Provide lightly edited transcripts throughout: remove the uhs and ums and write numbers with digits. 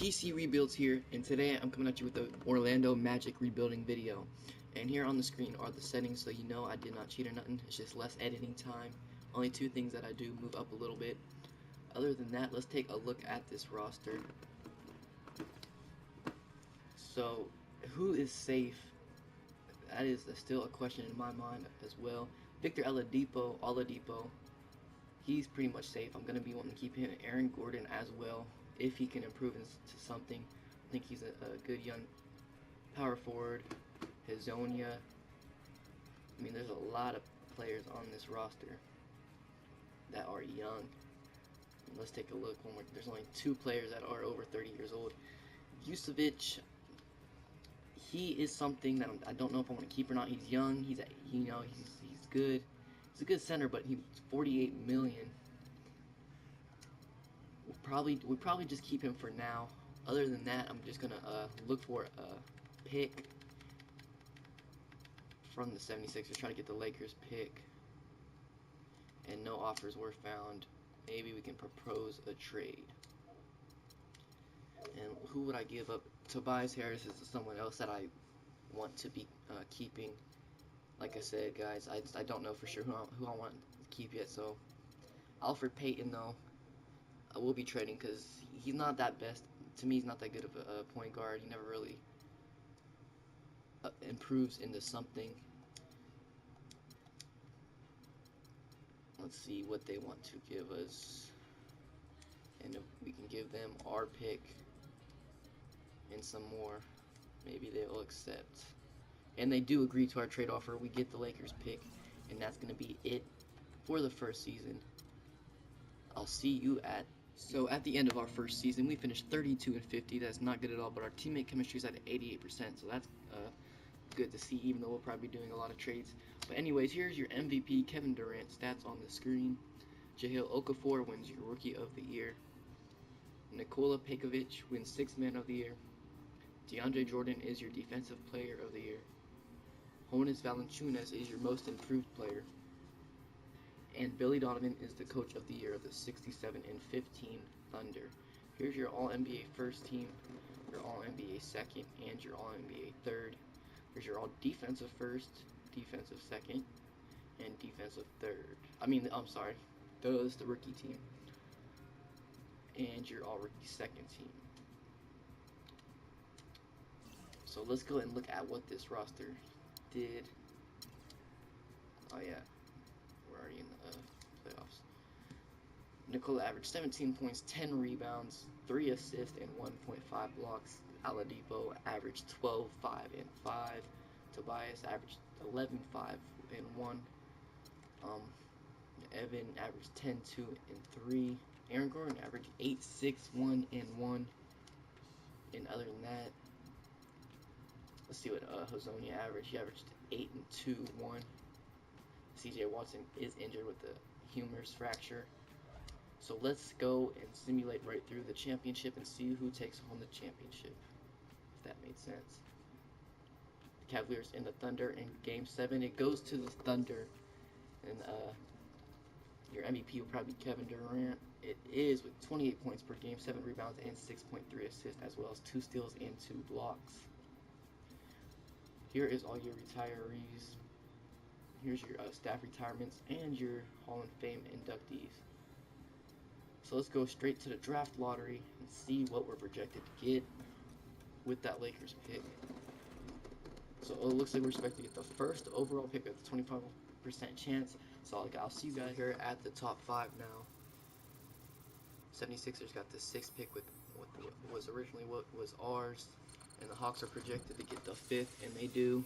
PC Rebuilds here, and today I'm coming at you with the Orlando Magic rebuilding video. And here on the screen are the settings, so you know I did not cheat or nothing. It's just less editing time. Only two things that I do move up a little bit. Other than that, let's take a look at this roster. So, who is safe? That is still a question in my mind as well. Victor Oladipo, he's pretty much safe. I'm going to be wanting to keep him. Aaron Gordon as well, if he can improve into something. I think he's a good young power forward. Hazonia. I mean, there's a lot of players on this roster that are young. And let's take a look. There's only two players that are over 30 years old. Vucevic, he is something that I don't know if I want to keep or not. He's young. He's good. He's a good center, but he's 48 million. We'll probably just keep him for now. Other than that, I'm just gonna look for a pick from the 76ers. Try to get the Lakers pick, and no offers were found. Maybe we can propose a trade. And who would I give up? Tobias Harris is someone else that I want to be keeping. Like I said, guys, I don't know for sure who I want to keep yet. So Alfred Payton, though, I will be trading because he's not that best. To me, he's not that good of a point guard. He never really improves into something. Let's see what they want to give us, and if we can give them our pick and some more, maybe they'll accept. And they do agree to our trade offer. We get the Lakers pick, and that's going to be it for the first season. I'll see you at... So at the end of our first season, we finished 32-50. That's not good at all, but our teammate chemistry is at 88%, so that's good to see, even though we'll probably be doing a lot of trades. But anyways, here's your MVP Kevin Durant stats on the screen. Jahlil Okafor wins your Rookie of the Year. Nikola Pekovic wins Sixth Man of the Year. DeAndre Jordan is your Defensive Player of the Year. Jonas Valanciunas is your Most Improved Player. And Billy Donovan is the Coach of the Year of the 67-15 Thunder. Here's your All-NBA first team, your All-NBA second, and your All-NBA third. Here's your All-Defensive first, Defensive second, and Defensive third. I'm sorry, those the rookie team. And your All-Rookie second team. So let's go and look at what this roster did. Oh yeah, we're already in the playoffs. Nikola averaged 17 points, 10 rebounds, 3 assists, and 1.5 blocks. Oladipo averaged 12, 5, and 5. Tobias averaged 11, 5, and 1. Evan averaged 10, 2, and 3. Aaron Gordon averaged 8, 6, 1, and 1. And other than that, let's see what Hazonia averaged. He averaged 8 and 2, 1. CJ Watson is injured with the humerus fracture. So let's go and simulate right through the championship and see who takes home the championship, if that made sense. The Cavaliers and the Thunder in Game 7. It goes to the Thunder, and your MVP will probably be Kevin Durant. It is with 28 points per game, 7 rebounds, and 6.3 assists, as well as 2 steals and 2 blocks. Here is all your retirees. Here's your staff retirements and your Hall of Fame inductees. So let's go straight to the draft lottery and see what we're projected to get with that Lakers pick. So it looks like we're expected to get the first overall pick with a 25% chance. So I'll see you guys here at the top 5 now. 76ers got the 6th pick with what was originally what was ours. And the Hawks are projected to get the 5th, and they do.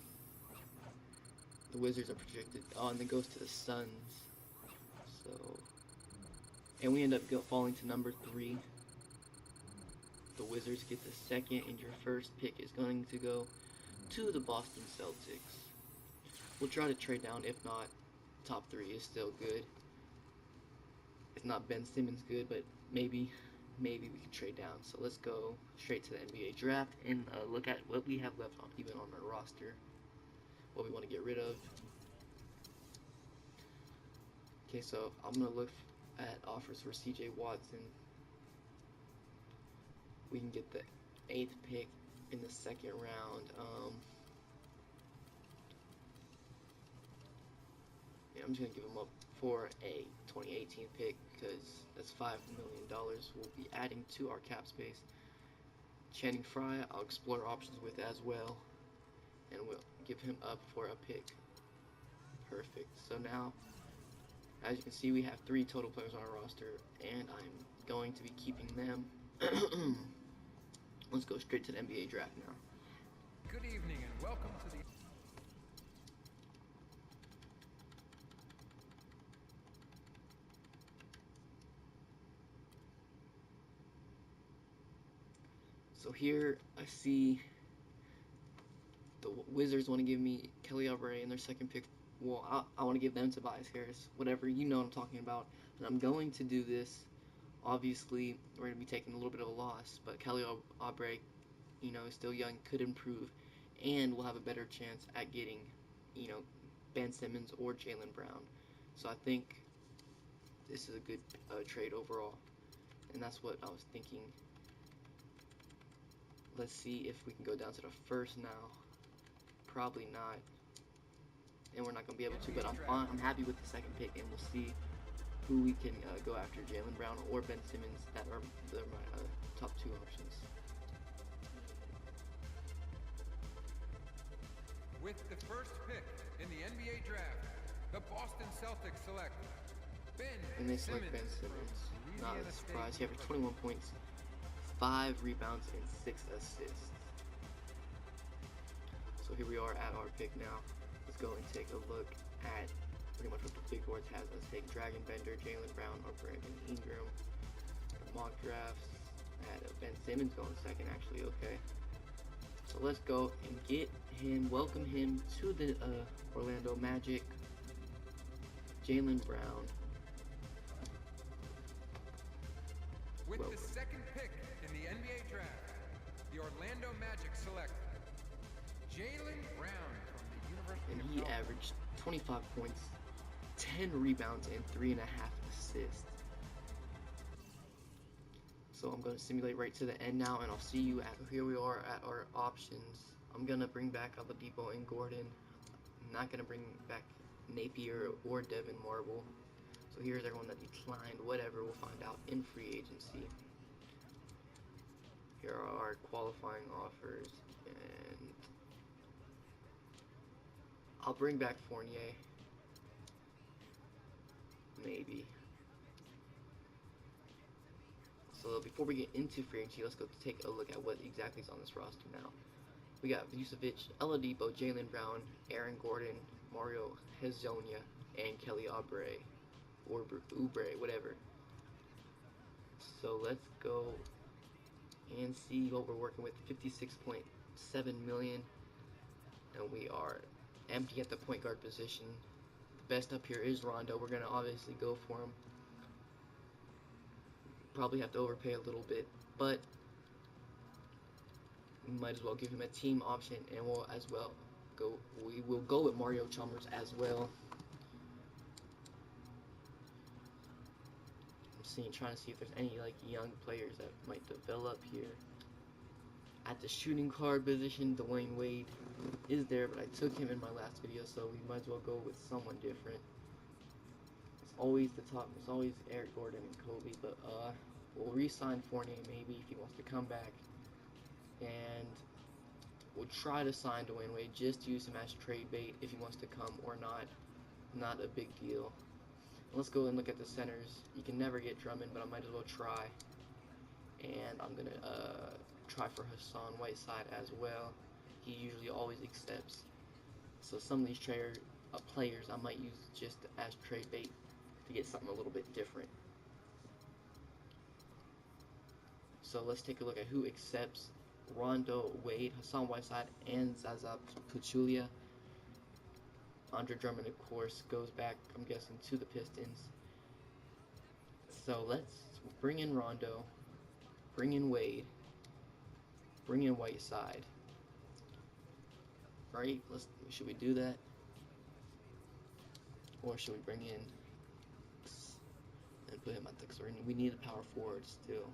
The Wizards are projected, and then goes to the Suns. So, and we end up falling to number 3. The Wizards get the 2nd, and your first pick is going to go to the Boston Celtics. We'll try to trade down. If not, top 3 is still good. It's not Ben Simmons good, but maybe we can trade down. So let's go straight to the NBA draft and look at what we have left even on our roster, what we want to get rid of. Okay, so I'm going to look at offers for CJ Watson. we can get the 8th pick in the second round. Yeah, I'm just gonna give him up for a 2018 pick because that's $5 million we'll be adding to our cap space. Channing Frye, I'll explore options with as well, and we'll give him up for a pick. Perfect. So now, as you can see, we have 3 total players on our roster, and I'm going to be keeping them. Let's go straight to the NBA draft now. Good evening and welcome to the... So here I see the Wizards want to give me Kelly Oubre in their second pick. Well, I want to give them Tobias Harris, whatever, you know what I'm talking about. And I'm going to do this. Obviously, we're going to be taking a little bit of a loss, but Kelly Oubre, you know, is still young, could improve, and we'll have a better chance at getting, you know, Ben Simmons or Jaylen Brown. So I think this is a good trade overall, and that's what I was thinking. Let's see if we can go down to the first now. Probably not, and we're not going to be able to, but I'm fine. I'm happy with the second pick, and we'll see who we can go after, Jaylen Brown or Ben Simmons. That are my top 2 options. With the first pick in the NBA draft, the Boston Celtics select Ben Simmons. And they select Ben Simmons. Not a surprise. He averaged 21 points, 5 rebounds, and 6 assists. So here we are at our pick now. Let's go and take a look at pretty much what the big boards has. Let's take Dragon Bender, Jaylen Brown, or Brandon Ingram. The mock drafts had Ben Simmons going second, actually. Okay. So let's go and get him, welcome him to the Orlando Magic. Jaylen Brown. With the second pick in the NBA draft, the Orlando Magic select Jaylen Brown from the University of And he averaged 25 points, 10 rebounds, and 3.5 assists. So I'm going to simulate right to the end now, and I'll see you at, here we are at our options. I'm going to bring back Oladipo and Gordon. I'm not going to bring back Napier or Devin Marble. So here's everyone that declined, whatever, we'll find out in free agency. Here are our qualifying offers, and I'll bring back Fournier. Maybe. So before we get into free agency, let's go take a look at what exactly is on this roster now. We got Vucevic, Oladipo, Jaylen Brown, Aaron Gordon, Mario Hezonja, and Kelly Oubre, or Oubre, whatever. So let's go and see what we're working with. 56.7 million, and we are empty at the point guard position. The best up here is Rondo. We're gonna obviously go for him. Probably have to overpay a little bit, but we might as well give him a team option, and we'll as well go. We will go with Mario Chalmers as well. I'm trying to see if there's any like young players that might develop here. At the shooting guard position, Dwayne Wade is there, but I took him in my last video, so we might as well go with someone different. It's always the top. It's always Eric Gordon and Kobe, but we'll re-sign Fournier maybe if he wants to come back, and we'll try to sign Dwayne Wade. Just use him as trade bait if he wants to come or not. Not a big deal. Let's go and look at the centers. You can never get Drummond, but I might as well try. And I'm gonna try for Hassan Whiteside as well. He usually always accepts. So some of these players I might use just as trade bait to get something a little bit different. So let's take a look at who accepts. Rondo, Wade, Hassan Whiteside, and Zaza Pachulia. Andre Drummond, of course, goes back, I'm guessing, to the Pistons. So let's bring in Rondo, bring in Wade, bring in Whiteside. Right? Should we do that? Or should we bring in and put him at the, we need a power forward still.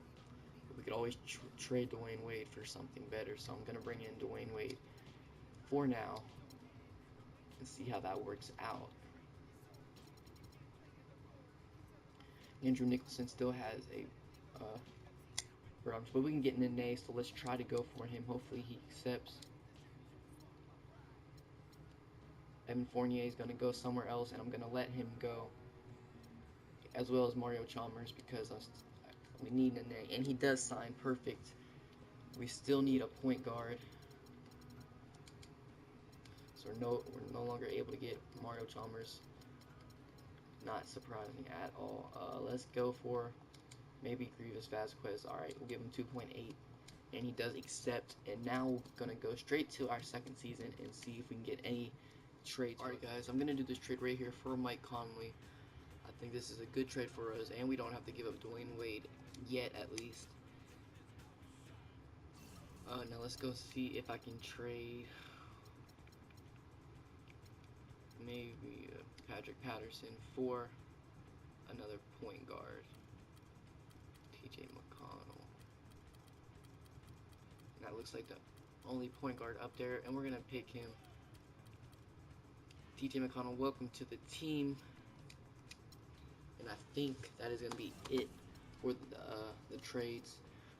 we could always trade Dwayne Wade for something better. So I'm gonna bring in Dwayne Wade for now and see how that works out. Andrew Nicholson still has a but we can get Nene, so let's try to go for him. Hopefully he accepts. Evan Fournier is going to go somewhere else, and I'm going to let him go, as well as Mario Chalmers, because we need Nene, and he does sign perfect. We still need a point guard, so we're no longer able to get Mario Chalmers. Not surprising at all. Let's go for maybe Grievous Vasquez. Alright, we'll give him 2.8, and he does accept. And now we're going to go straight to our second season and see if we can get any trades. Alright guys, I'm going to do this trade right here for Mike Conley. I think this is a good trade for us, and we don't have to give up Dwayne Wade yet, at least. Now let's go see if I can trade maybe Patrick Patterson for another point guard. TJ McConnell. And that looks like the only point guard up there, and we're going to pick him. TJ McConnell, welcome to the team. And I think that is going to be it for the trades.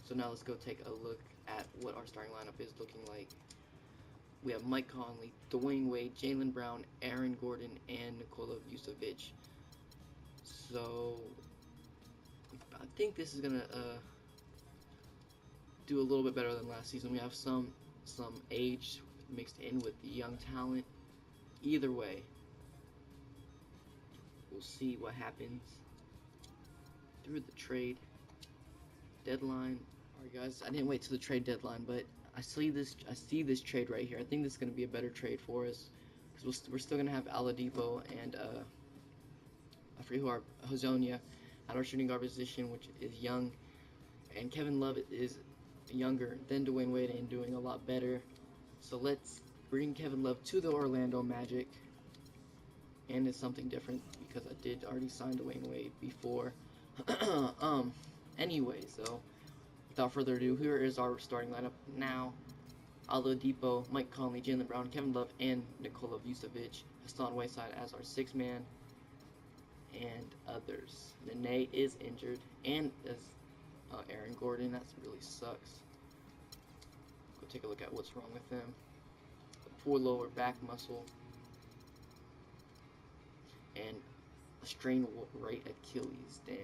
So now let's go take a look at what our starting lineup is looking like. We have Mike Conley, Dwayne Wade, Jaylen Brown, Aaron Gordon, and Nikola Vucevic. So I think this is gonna do a little bit better than last season. We have some age mixed in with the young talent. Either way, we'll see what happens through the trade deadline. Alright guys, I didn't wait till the trade deadline, but I see this trade right here. I think this is going to be a better trade for us, because we're still going to have Oladipo and I forget who our Hazonia at our shooting guard position, which is young, and Kevin Love is younger than Dwayne Wade and doing a lot better. So let's bring Kevin Love to the Orlando Magic, and it's something different because I did already sign Dwayne Wade before. Anyway, so without further ado, here is our starting lineup now. Oladipo, Mike Conley, Jaylen Brown, Kevin Love, and Nikola Vucevic. Hassan Whiteside as our sixth man, and others. Nene is injured, and as Aaron Gordon. That really sucks. Go take a look at what's wrong with him. A poor lower back muscle, and a strained right Achilles. Damn.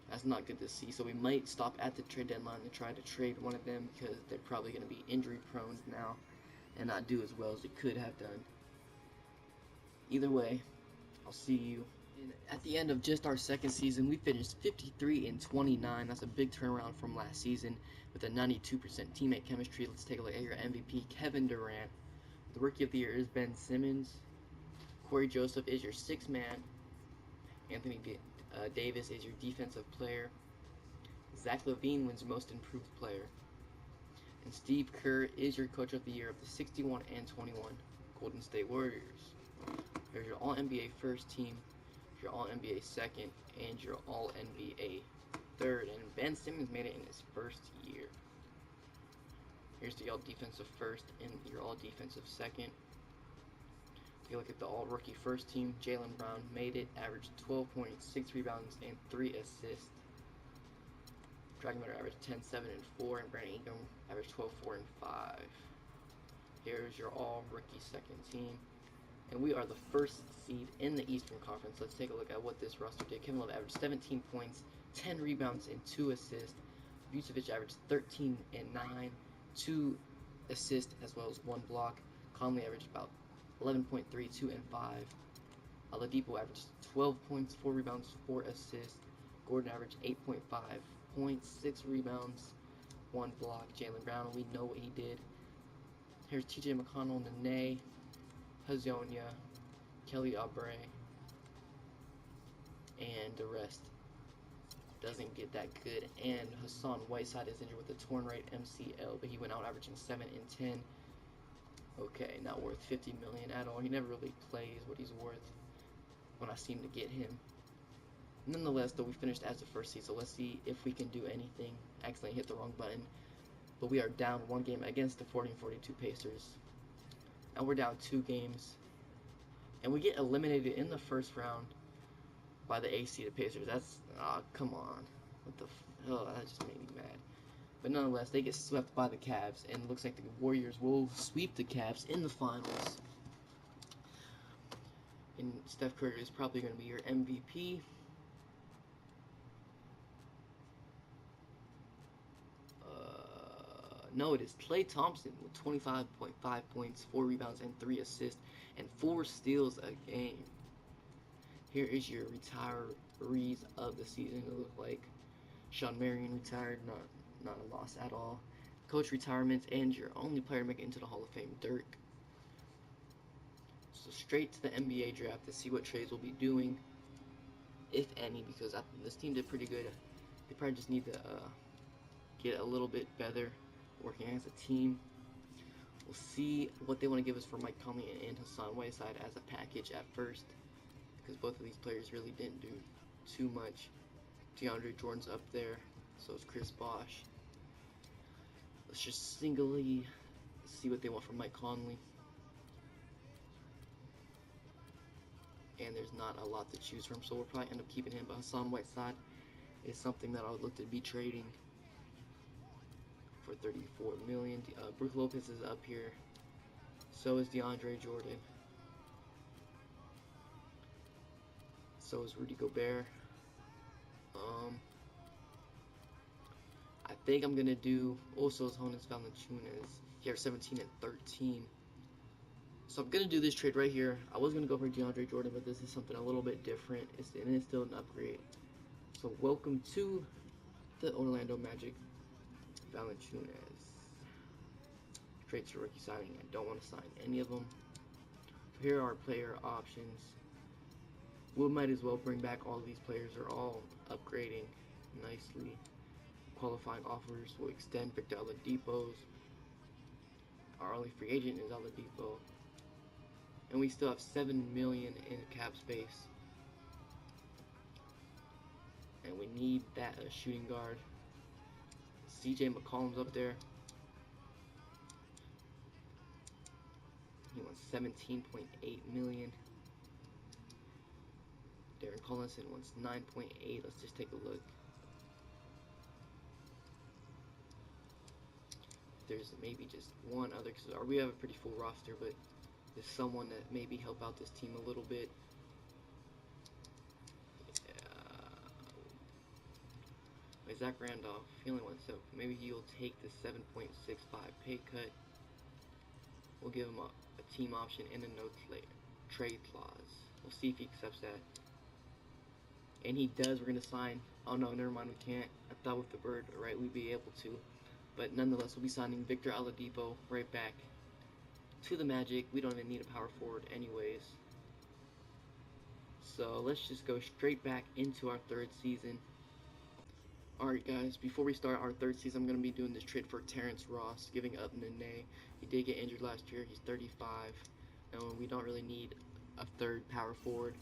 That's not good to see. So we might stop at the trade deadline to try to trade one of them, because they're probably going to be injury prone now and not do as well as they could have done. Either way, I'll see you. At the end of just our second season, we finished 53-29. That's a big turnaround from last season with a 92% teammate chemistry. Let's take a look at your MVP, Kevin Durant. The Rookie of the Year is Ben Simmons. Corey Joseph is your sixth man. Anthony Davis is your defensive player. Zach LaVine wins Most Improved Player. And Steve Kerr is your Coach of the Year of the 61-21 Golden State Warriors. Here's your All-NBA first team, your All-NBA second, and your All-NBA third. And Ben Simmons made it in his first year. Here's the All-Defensive first and your All-Defensive second. Take a look at the all-rookie first team. Jaylen Brown made it, averaged 12 points, 6 rebounds, and 3 assists. Dragon Ball averaged 10, 7, and 4, and Brandon Ingram averaged 12, 4, and 5. Here's your all-rookie second team. And we are the first seed in the Eastern Conference. Let's take a look at what this roster did. Kevin Love averaged 17 points, 10 rebounds, and 2 assists. Vucevic averaged 13 and 9, 2 assists, as well as 1 block. Conley averaged about 11.3, 2, and 5. Oladipo averaged 12 points, 4 rebounds, 4 assists. Gordon averaged 8.5 points, 6 rebounds, 1 block. Jaylen Brown, we know what he did. Here's TJ McConnell, Nene, Hazonia, Kelly Oubre, and the rest doesn't get that good. And Hassan Whiteside is injured with a torn right MCL, but he went out averaging 7 and 10. Okay, not worth $50 million at all. He never really plays what he's worth when I seem to get him. Nonetheless, though, we finished as the first seed, so let's see if we can do anything. Accidentally hit the wrong button, but we are down 1 game against the 40-42 Pacers. Now we're down 2 games, and we get eliminated in the first round by the AC the Pacers. That's, come on. What the hell? That just made me mad. But nonetheless, they get swept by the Cavs, and it looks like the Warriors will sweep the Cavs in the finals. And Steph Curry is probably going to be your MVP. No, it is Klay Thompson with 25.5 points, 4 rebounds, and 3 assists, and 4 steals a game. Here is your retirees of the season. It looked like Sean Marion retired, not a loss at all. Coach retirements, and your only player to make it into the Hall of Fame, Dirk. So straight to the NBA draft to see what trades we'll be doing, if any, because this team did pretty good. They probably just need to get a little bit better working as a team. We'll see what they want to give us for Mike Conley and Hassan Whiteside as a package at first, because both of these players really didn't do too much. DeAndre Jordan's up there, so is Chris Bosh. Let's just singly see what they want from Mike Conley. And there's not a lot to choose from, so we'll probably end up keeping him. But Hassan Whiteside is something that I would look to be trading for $34 million. Brook Lopez is up here. So is DeAndre Jordan. So is Rudy Gobert. I think I'm gonna do also Jonas Valanciunas. Here, 17 and 13. So I'm gonna do this trade right here. I was gonna go for DeAndre Jordan, but this is something a little bit different. And it's still an upgrade. So welcome to the Orlando Magic. Valanciunas. Trade to rookie signing. I don't want to sign any of them. Here are player options. We might as well bring back all these players. They're all upgrading nicely. Qualifying offers will extend Victor Oladipo's. Our only free agent is Oladipo. And we still have $7 million in cap space. And we need that shooting guard. CJ McCollum's up there. He wants $17.8 million. Darren Collison wants $9.8. Let's just take a look. There's maybe just one other, because we have a pretty full roster, but there's someone that maybe help out this team a little bit. Zach Randolph, he only wants, so maybe he'll take the 7.65 pay cut. We'll give him a team option and a no trade clause. We'll see if he accepts that. And he does. We're going to sign. Oh no, never mind, we can't. I thought with the bird, right, we'd be able to. But nonetheless, we'll be signing Victor Oladipo right back to the Magic. We don't even need a power forward anyways. So let's just go straight back into our 3rd season. Alright guys, before we start our 3rd season, I'm going to be doing this trade for Terrence Ross, giving up Nene. He did get injured last year. He's 35. And we don't really need a 3rd power forward.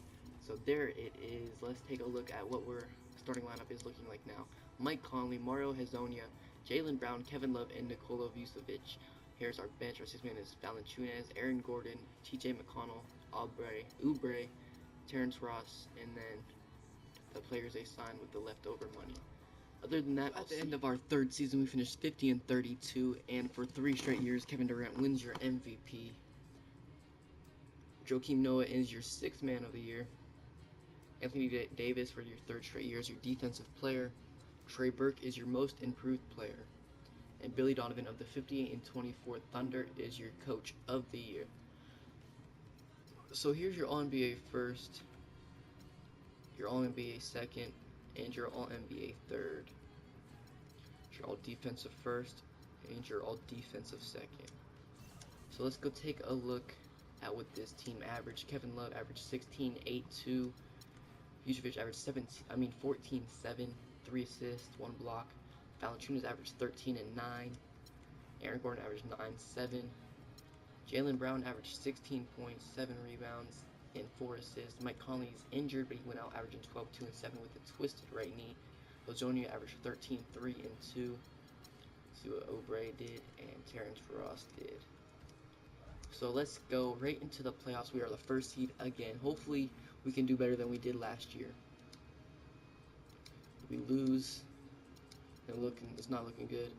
So there it is. Let's take a look at what our starting lineup is looking like now. Mike Conley, Mario Hezonja, Jaylen Brown, Kevin Love, and Nikola Vucevic. Here's our bench. Our 6th man is Valanciunas, Aaron Gordon, TJ McConnell, Oubre, Terrence Ross, and then the players they signed with the leftover money. Other than that, at the end of our 3rd season, we finished 50 and 32, and for 3 straight years, Kevin Durant wins your MVP. Joakim Noah is your 6th man of the year. Anthony Davis for your 3rd straight year is your defensive player. Trey Burke is your most improved player. And Billy Donovan of the 58 and 24 Thunder is your coach of the year. So here's your All-NBA 1st, your All-NBA 2nd, and your All-NBA 3rd. Your All-Defensive 1st, and your All-Defensive 2nd. So let's go take a look at what this team averaged. Kevin Love averaged 16, 8, 2. Vucevic averaged 14, 7, 3 assists, 1 block. Valanciunas averaged 13 and 9. Aaron Gordon averaged 9, 7. Jaylen Brown averaged 16 points, 7 rebounds. and 4 assists. Mike Conley is injured, but he went out averaging 12, 2, and 7 with a twisted right knee. Hazonia averaged 13, 3, and 2. See what Oubre did and Terrence Ross did. So let's go right into the playoffs. We are the first seed again. Hopefully we can do better than we did last year. If we lose, it's not looking good.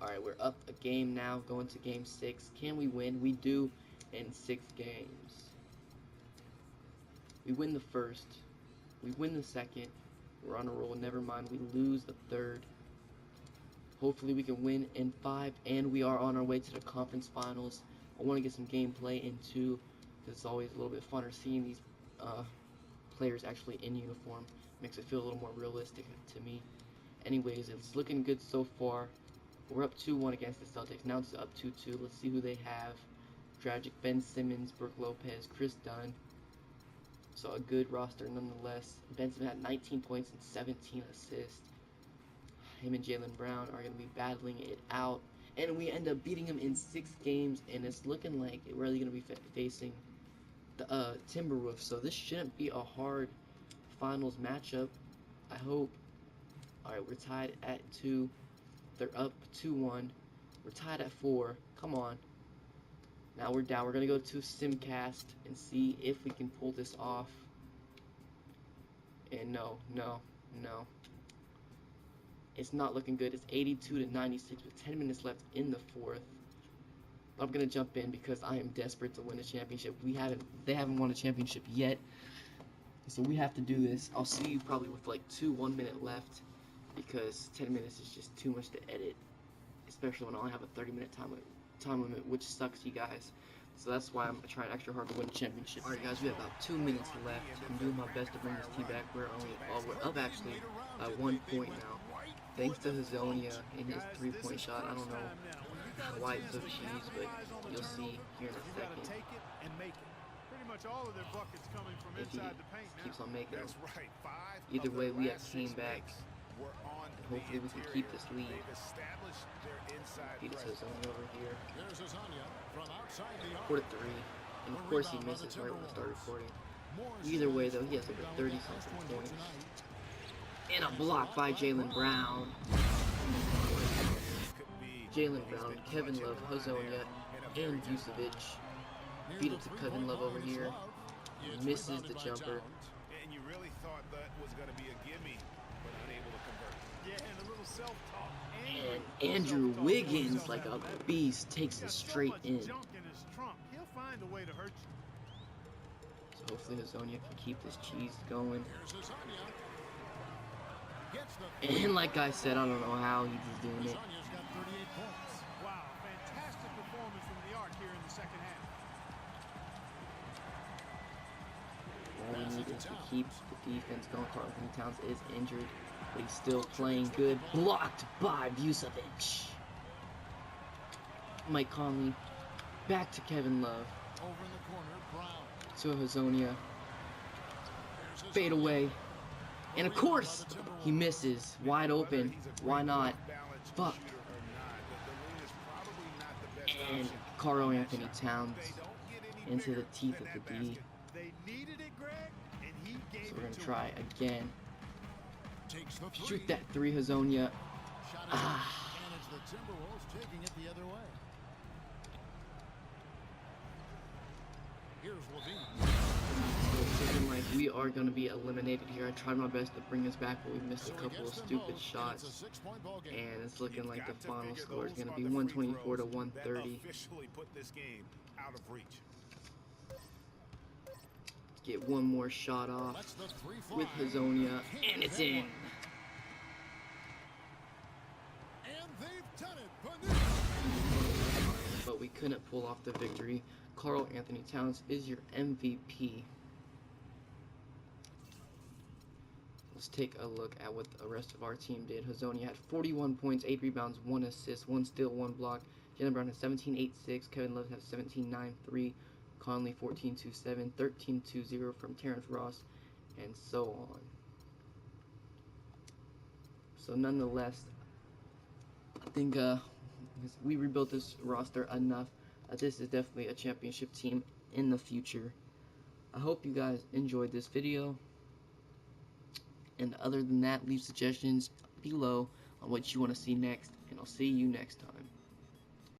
Alright, we're up a game now, going to game 6. Can we win? We do in 6 games. We win the first. We win the second. We're on a roll. Never mind, we lose the third. Hopefully we can win in 5, and we are on our way to the conference finals. I want to get some gameplay in 2, because it's always a little bit funner seeing these players actually in uniform. Makes it feel a little more realistic to me. Anyways, it's looking good so far. We're up 2-1 against the Celtics. Now it's up 2-2. Let's see who they have. Dragic, Ben Simmons, Brook Lopez, Chris Dunn. So a good roster nonetheless. Ben Simmons had 19 points and 17 assists. Him and Jaylen Brown are going to be battling it out. And we end up beating him in 6 games. And it's looking like we're really going to be facing the Timberwolves. So this shouldn't be a hard finals matchup, I hope. Alright, we're tied at 2. They're up 2-1. We're tied at 4. Come on. Now we're down. We're going to go to Simcast and see if we can pull this off. And no. It's not looking good. It's 82-96 with 10 minutes left in the 4th. But I'm going to jump in because I am desperate to win a championship. They haven't won a championship yet. So we have to do this. I'll see you probably with like 1 minute left, because 10 minutes is just too much to edit, especially when I only have a 30-minute time limit, which sucks, you guys. So that's why I'm trying extra hard to win a championship. Alright guys, we have about 2 minutes left. I'm doing my best to bring this team back. We're up actually by 1 point now. Thanks to Hazonia and his 3-point shot. I don't know why it's so cheese, but you'll see here in a second. If he keeps on making them. Either way, we have came back. And hopefully we can keep this lead. Peter Hazonia over here. Quarter 3. And of course he misses right when I start recording. Either way though, he has over 30-something points. And a block by Jaylen Brown. Jaylen Brown, Kevin Love, Hazonia, and Vucevic. Feed it to Kevin Love over here. Misses the jumper. And you really thought that was going to be a gimme, but unable to convert. Yeah, and a little self-talk. And Andrew Wiggins, like a beast, takes it straight in. So hopefully Hazonia can keep this cheese going. And like I said, I don't know how he's just doing it. Wow, fantastic performance from the arc here in the second half. All we need is to keep the defense going. Karl Anthony Towns is injured, but he's still playing good. Blocked by Vucevic. Mike Conley. Back to Kevin Love. To Hazonia. Fade away. And of course, he misses. Wide open. Why not? Fuck. And Karl Anthony Towns into the teeth of the D. So we're going to try again. Shoot that 3, Hazonia. Ah. Like we are going to be eliminated here. I tried my best to bring us back, but we missed a couple of stupid shots, and it's looking like the final score is going to be 124-130. Get one more shot off with Hazonia, and it's in. But we couldn't pull off the victory. Karl Anthony Towns is your MVP. Let's take a look at what the rest of our team did. Hazonia had 41 points, 8 rebounds, 1 assist, 1 steal, 1 block. Jaylen Brown had 17-8-6. Kevin Love had 17-9-3. Conley 14-2-7. 13-2-0 from Terrence Ross, and so on. So nonetheless, I think we rebuilt this roster enough. This is definitely a championship team in the future. I hope you guys enjoyed this video. And other than that, leave suggestions below on what you want to see next. And I'll see you next time.